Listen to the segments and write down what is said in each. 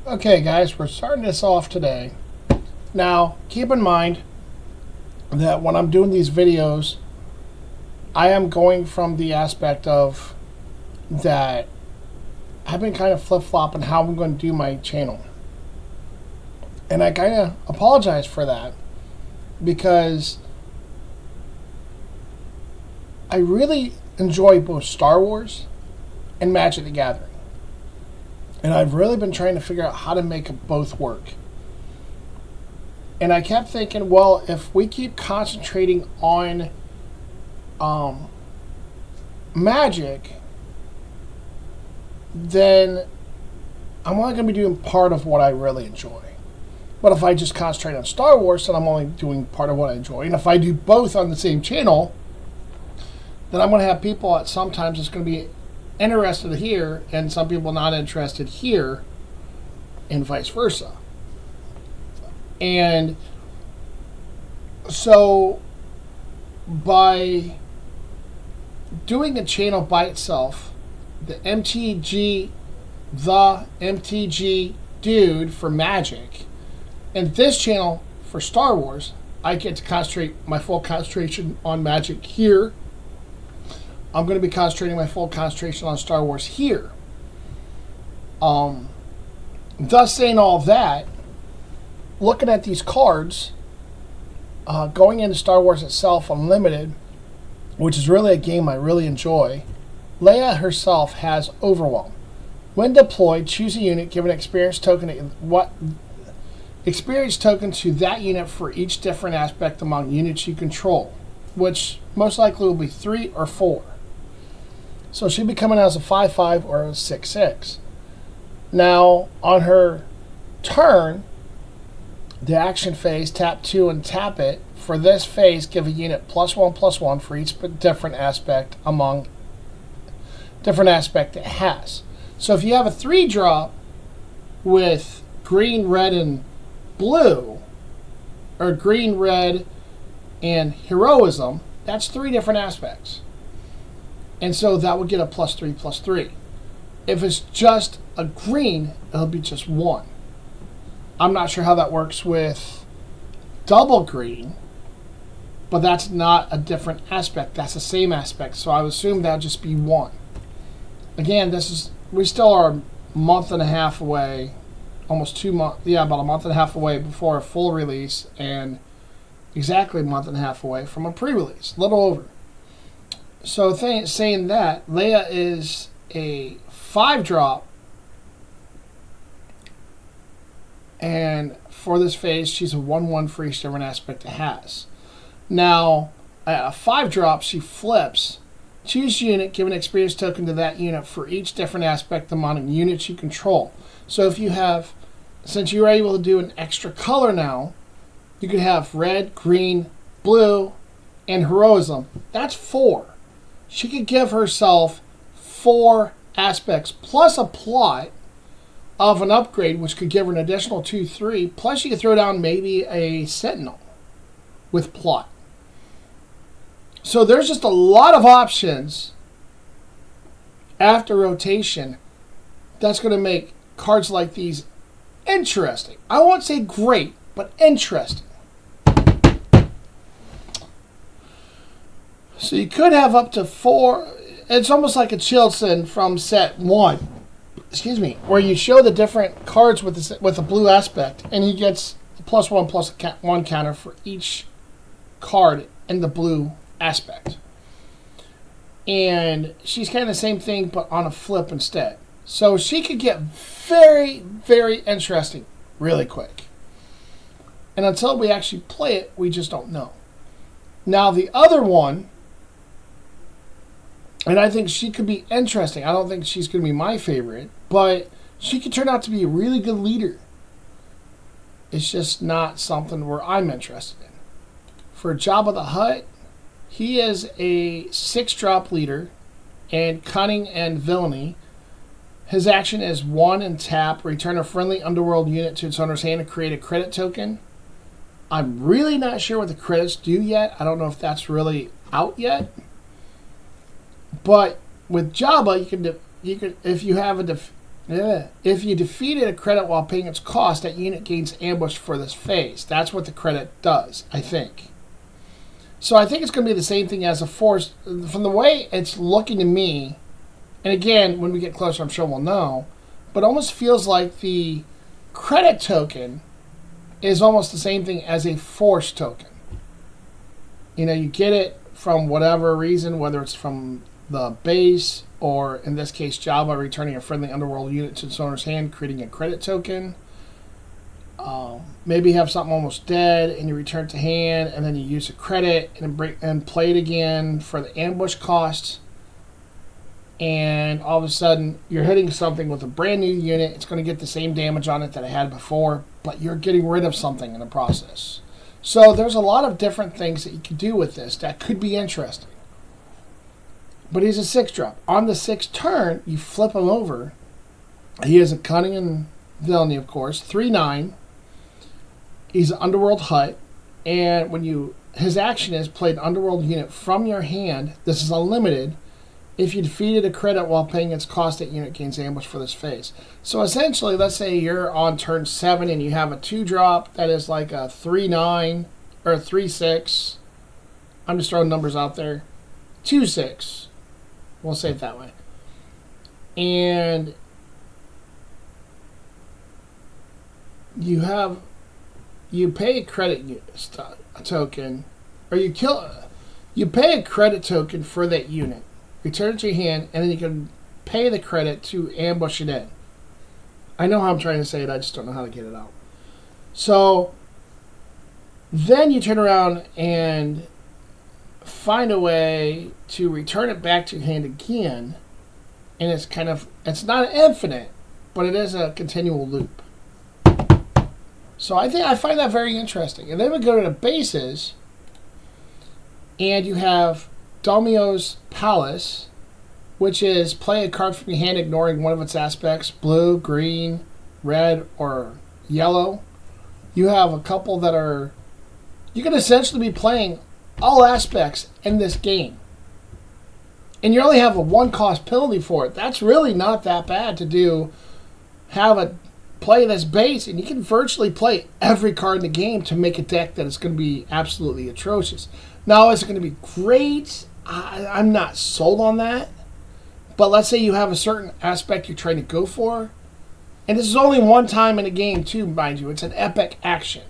Okay, guys, we're starting this off today. Now, keep in mind that when I'm doing these videos, I am going from the aspect of that I've been kind of flip-flopping how I'm going to do my channel. And I kind of apologize for that because I really enjoy both Star Wars and Magic the Gathering. And I've really been trying to figure out how to make both work. And I kept thinking, well, if we keep concentrating on Magic, then I'm only going to be doing part of what I really enjoy. But if I just concentrate on Star Wars, then I'm only doing part of what I enjoy. And if I do both on the same channel, then I'm going to have people that sometimes it's going to be interested here and some people not interested here, and vice versa. And so by doing a channel by itself, the MTG dude for Magic, and this channel for Star Wars, I get to concentrate my full concentration on Magic here. I'm going to be concentrating my full concentration on Star Wars here. Thus saying all that, looking at these cards, going into Star Wars itself Unlimited, which is really a game I really enjoy, Leia herself has Overwhelm. When deployed, choose a unit, give an experience token to that unit for each different aspect among units you control, which most likely will be 3 or 4. So she'll be coming out as a 5/5 or a 6/6. Now, on her turn, the action phase, tap 2 and tap it. For this phase, give a unit +1/+1 for each different aspect it has. So if you have a 3-drop with green, red, and blue, or green, red, and heroism, that's 3 different aspects. And so that would get a +3/+3. If it's just a green, it'll be just 1. I'm not sure how that works with double green, but that's not a different aspect. That's the same aspect. So I would assume that would just be 1. Again, we still are a month and a half away, almost 2 months, about a month and a half away before a full release, and exactly a month and a half away from a pre-release, a little over. So saying that, Leia is a 5-drop, and for this phase, she's a 1/1 for each different aspect it has. Now, at a 5-drop, she flips. Choose unit, give an experience token to that unit for each different aspect among units you control. So if you have, since you're able to do an extra color now, you could have red, green, blue, and heroism. That's 4. She could give herself 4 aspects plus a plot of an upgrade, which could give her an additional 2/3. Plus, you could throw down maybe a sentinel with plot. So there's just a lot of options after rotation that's going to make cards like these interesting. I won't say great, but interesting. So you could have up to 4. It's almost like a Chilson from set 1. Excuse me, where you show the different cards with a blue aspect, and he gets a +1/+1 counter for each card in the blue aspect. And she's kind of the same thing, but on a flip instead. So she could get very, very interesting really quick. And until we actually play it, we just don't know. Now the other one, and I think she could be interesting. I don't think she's going to be my favorite, but she could turn out to be a really good leader. It's just not something where I'm interested in. For Jabba the Hutt, he is a 6-drop leader, and cunning and villainy. His action is 1 and tap, return a friendly underworld unit to its owner's hand to create a credit token. I'm really not sure what the credits do yet. I don't know if that's really out yet. But with Jabba, you can if you have Yeah. If you defeated a credit while paying its cost, that unit gains ambush for this phase. That's what the credit does, I think. So I think it's going to be the same thing as a force. From the way it's looking to me, and again, when we get closer, I'm sure we'll know, but it almost feels like the credit token is almost the same thing as a force token. You know, you get it from whatever reason, whether it's from the base or, in this case, Java returning a friendly underworld unit to its owner's hand, creating a credit token. Maybe you have something almost dead and you return it to hand, and then you use a credit and play it again for the ambush cost. And all of a sudden, you're hitting something with a brand new unit. It's going to get the same damage on it that it had before, but you're getting rid of something in the process. So there's a lot of different things that you can do with this that could be interesting. But he's a 6-drop. On the 6th turn, you flip him over. He has a Cunning and Villainy, of course. 3/9. He's an Underworld Hut. And when his action is play an Underworld unit from your hand. This is unlimited. If you defeated a credit while paying its cost, that unit gains ambush for this phase. So essentially, let's say you're on turn 7 and you have a 2-drop that is like a 3/9 or a 3/6. I'm just throwing numbers out there. 2/6. We'll say it that way. And you pay a credit token, or you pay a credit token for that unit. Return it to your hand, and then you can pay the credit to ambush it in. I know how I'm trying to say it, I just don't know how to get it out. So then you turn around and find a way to return it back to your hand again, and it's not infinite, but it is a continual loop. So I find that very interesting. And then we go to the bases, and you have Domio's Palace, which is play a card from your hand ignoring one of its aspects, blue, green, red, or yellow. You have a couple that are... You can essentially be playing all aspects in this game. And you only have a 1-cost penalty for it. That's really not that bad to do. Play this base, and you can virtually play every card in the game to make a deck that is going to be absolutely atrocious. Now, is it going to be great? I'm not sold on that. But let's say you have a certain aspect you're trying to go for. And this is only one time in a game, too, mind you. It's an epic action.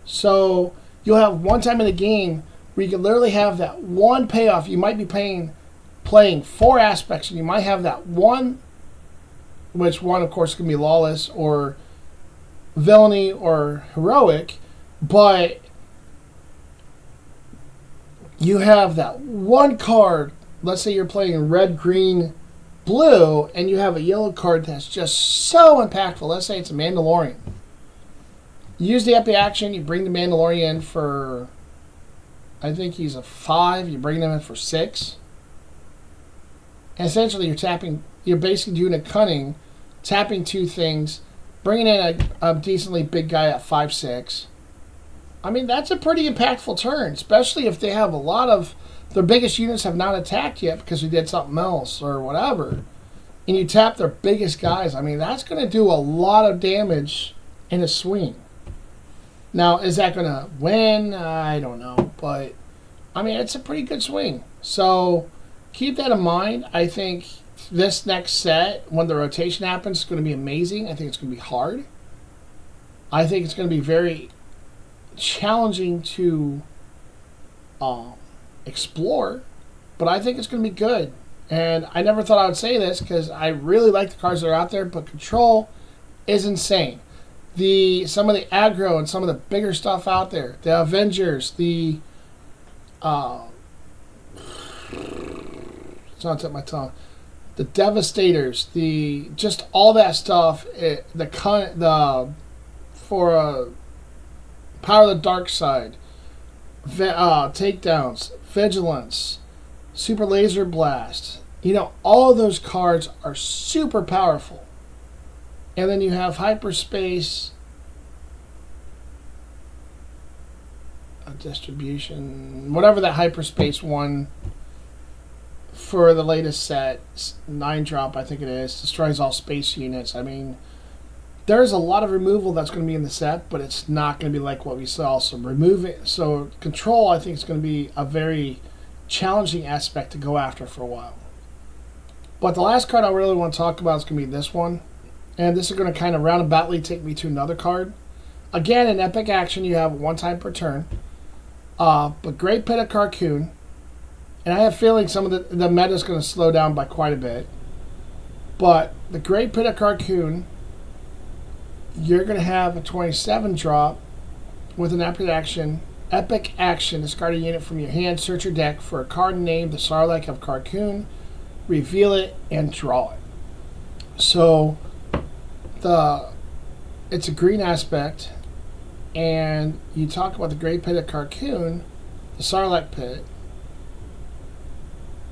So you'll have one time in the game where you can literally have that one payoff. You might be playing 4 aspects, and you might have that one, which one, of course, can be Lawless or Villainy or Heroic, but you have that one card. Let's say you're playing red, green, blue, and you have a yellow card that's just so impactful. Let's say it's a Mandalorian. You use the epic action, you bring the Mandalorian in for, I think he's a 5, you bring them in for 6. And essentially you're basically doing a Cunning, tapping 2 things, bringing in a decently big guy at 5/6. I mean, that's a pretty impactful turn, especially if they have a lot of their biggest units have not attacked yet because we did something else or whatever. And you tap their biggest guys. I mean, that's going to do a lot of damage in a swing. Now, is that going to win? I don't know. But, I mean, it's a pretty good swing. So, keep that in mind. I think this next set, when the rotation happens, is going to be amazing. I think it's going to be hard. I think it's going to be very challenging to explore, but I think it's going to be good. And I never thought I would say this because I really like the cards that are out there, but Control is insane. Some of the aggro and some of the bigger stuff out there, the Avengers, the it's on tip of my tongue, the Devastators, just all that stuff, for Power of the Dark Side, Takedowns, Vigilance, Super Laser Blast. You know, all of those cards are super powerful. And then you have Hyperspace, Distribution, whatever that Hyperspace one for the latest set, 9-drop, I think it is, destroys all space units. I mean, there's a lot of removal that's going to be in the set, but it's not going to be like what we saw. So control, I think, is going to be a very challenging aspect to go after for a while. But the last card I really want to talk about is going to be this one. And this is going to kind of roundaboutly take me to another card. Again, in Epic Action, you have 1 time per turn. But Great Pit of Carcoon. And I have a feeling some of the meta is going to slow down by quite a bit. But the Great Pit of Carcoon, you're going to have a 27-drop with an Epic Action. Discard a unit from your hand, search your deck for a card named the Sarlacc of Carcoon, reveal it, and draw it. So it's a green aspect, and you talk about the Great Pit of Carcoon, the Sarlacc Pit.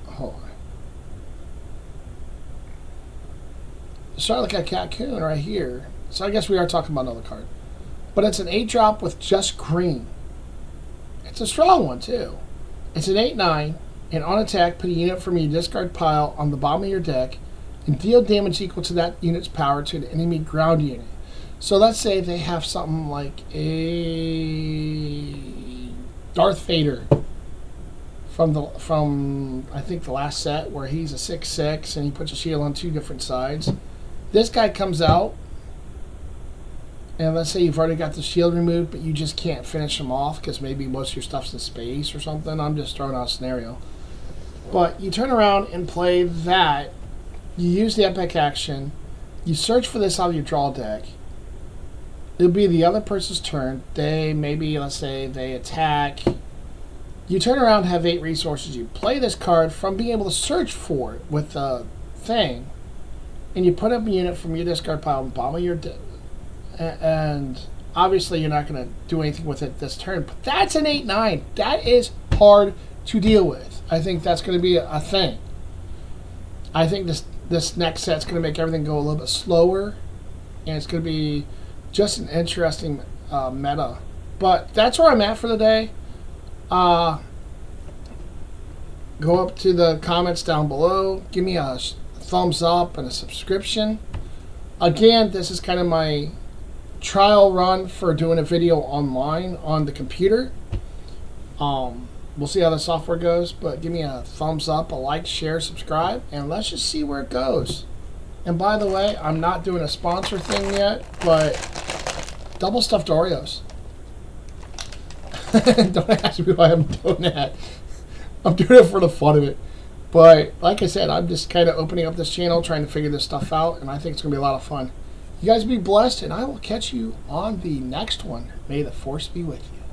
Hold on. The Sarlacc of Carcoon right here. So I guess we are talking about another card. But it's an 8-drop with just green. It's a strong one, too. It's an 8/9, and on attack, put a unit from your discard pile on the bottom of your deck and deal damage equal to that unit's power to an enemy ground unit. So let's say they have something like a Darth Vader from I think the last set, where he's a 6/6 and he puts a shield on 2 different sides. This guy comes out, and let's say you've already got the shield removed, but you just can't finish him off because maybe most of your stuff's in space or something. I'm just throwing out a scenario. But you turn around and play that. You use the Epic Action. You search for this out of your draw deck. It'll be the other person's turn. They maybe, let's say, they attack. You turn around and have 8 resources. You play this card from being able to search for it with the thing, and you put up a unit from your discard pile on the bottom of your deck. And obviously you're not going to do anything with it this turn, but that's an 8/9. That is hard to deal with. I think that's going to be a thing. I think this next set's going to make everything go a little bit slower, and it's going to be just an interesting meta. But that's where I'm at for the day. Go up to the comments down below. Give me a thumbs up and a subscription. Again, this is kind of my trial run for doing a video online on the computer. We'll see how the software goes, but give me a thumbs up, a like, share, subscribe, and let's just see where it goes. And by the way, I'm not doing a sponsor thing yet, but double stuffed Oreos. Don't ask me why I'm doing that. I'm doing it for the fun of it. But like I said, I'm just kind of opening up this channel, trying to figure this stuff out, and I think it's going to be a lot of fun. You guys be blessed, and I will catch you on the next one. May the Force be with you.